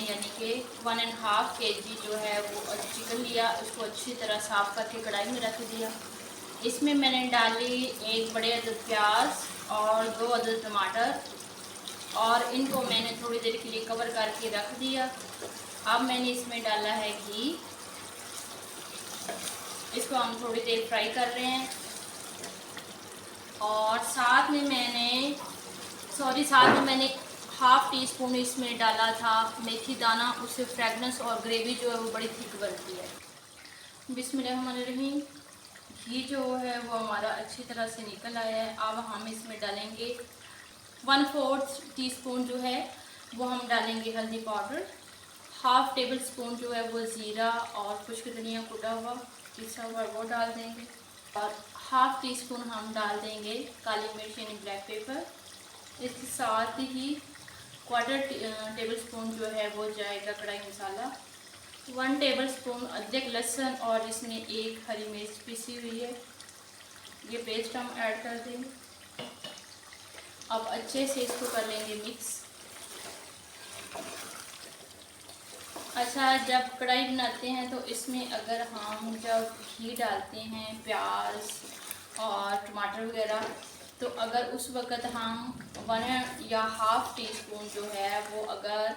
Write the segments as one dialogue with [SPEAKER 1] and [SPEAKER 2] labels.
[SPEAKER 1] यानी कि 1.5 kg जो है वो चिकन लिया, उसको अच्छी तरह साफ़ करके कढ़ाई में रख दिया। इसमें मैंने डाली 1 बड़े अदद प्याज और 2 अदद टमाटर और इनको मैंने थोड़ी देर के लिए कवर करके रख दिया। अब मैंने इसमें डाला है घी, इसको हम थोड़ी देर फ्राई कर रहे हैं। और साथ में मैंने हाफ़ टी स्पून इसमें डाला था मेथी दाना, उससे फ्रेगनेंस और ग्रेवी जो है वो बड़ी थिक बनती है। बिस्मिल्लाहिर्रहमानिर्रहीम। घी जो है वो हमारा अच्छी तरह से निकल आया है। अब हम इसमें डालेंगे 1/4 टीस्पून जो है वो हम डालेंगे हल्दी पाउडर, हाफ़ टेबल स्पून जो है वो ज़ीरा और खुश्क धनिया कुटा हुआ पिसा हुआ वो डाल देंगे, और हाफ़ टी स्पून हम डाल देंगे काली मिर्च यानी ब्लैक पेपर। इसके साथ ही 1/4 टेबल स्पून जो है वो जाएगा कढ़ाई मसाला, 1 टेबल स्पून अदरक लहसुन और इसमें 1 हरी मिर्च पिसी हुई है, ये पेस्ट हम ऐड कर देंगे। अब अच्छे से इसको कर लेंगे मिक्स। अच्छा, जब कढ़ाई बनाते हैं तो इसमें अगर हम जब घी डालते हैं प्याज और टमाटर वगैरह, तो अगर उस वक़्त हम 1 या हाफ़ टी स्पून जो है वो अगर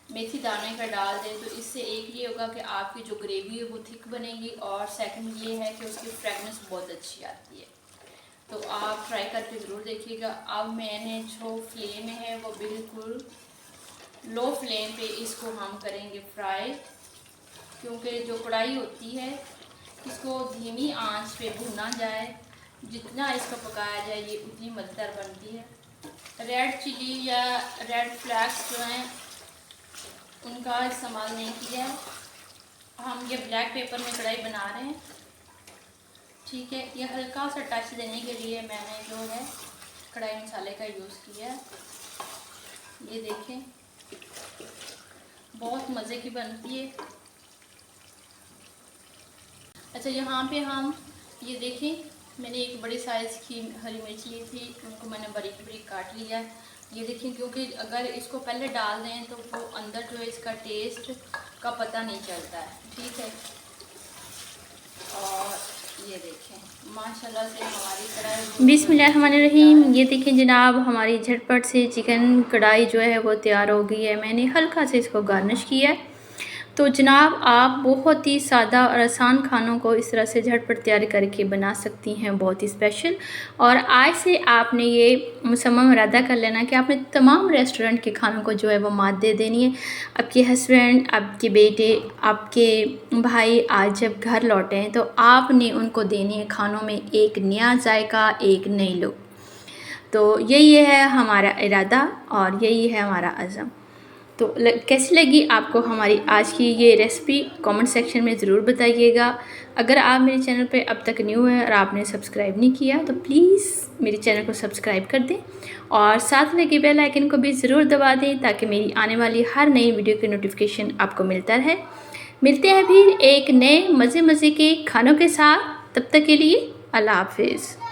[SPEAKER 1] मेथी दाने का डाल दें तो इससे एक ये होगा कि आपकी जो ग्रेवी है वो थिक बनेगी, और सेकंड ये है कि उसकी फ्रेगनेंस बहुत अच्छी आती है। तो आप ट्राई करके ज़रूर देखिएगा। अब मैंने जो फ्लेम है वो बिल्कुल लो फ्लेम पे इसको हम करेंगे फ्राई, क्योंकि जो कढ़ाई होती है इसको धीमी आंच पे भुना जाए, जितना इसको पकाया जाए ये उतनी मज़ेदार बनती है। रेड चिली या रेड फ्लैक्स जो हैं उनका इस्तेमाल नहीं किया है, हम ये ब्लैक पेपर में कढ़ाई बना रहे हैं। ठीक है, ये हल्का सा टच देने के लिए मैंने जो है कढ़ाई मसाले का यूज़ किया है। ये देखें, बहुत मज़े की बनती है। अच्छा, यहाँ पे हम ये देखें, मैंने एक बड़ी साइज़ की हरी मिर्च ली थी, उनको मैंने बारीक बारीक काट लिया। ये देखें, क्योंकि अगर इसको पहले डाल दें तो वो अंदर जो है इसका टेस्ट का पता नहीं चलता है। ठीक है, और ये देखें माशाल्लाह से हमारी कढ़ाई
[SPEAKER 2] बिस्मिल्लाहिर्रहमानिर्रहीम। ये देखें जनाब, हमारी झटपट से चिकन कढ़ाई जो है वो तैयार हो गई है। मैंने हल्का से इसको गार्निश किया है। तो जनाब, आप बहुत ही सादा और आसान खानों को इस तरह से झटपट तैयार करके बना सकती हैं, बहुत ही स्पेशल। और आज से आपने ये मुसम्मम इरादा कर लेना कि आपने तमाम रेस्टोरेंट के खानों को जो है वो मात दे देनी है। आपके हस्बैंड, आपके बेटे, आपके भाई आज जब घर लौटें तो आपने उनको देनी है खानों में एक नया जायका, एक नई लुक। तो यही है हमारा इरादा और यही है हमारा अज़म। तो कैसी लगी आपको हमारी आज की ये रेसिपी, कमेंट सेक्शन में ज़रूर बताइएगा। अगर आप मेरे चैनल पे अब तक न्यू हैं और आपने सब्सक्राइब नहीं किया तो प्लीज़ मेरे चैनल को सब्सक्राइब कर दें, और साथ लगे बेल आइकन को भी ज़रूर दबा दें ताकि मेरी आने वाली हर नई वीडियो की नोटिफिकेशन आपको मिलता रहे। मिलते हैं फिर एक नए मज़े के खानों के साथ, तब तक के लिए अल्लाह हाफिज़।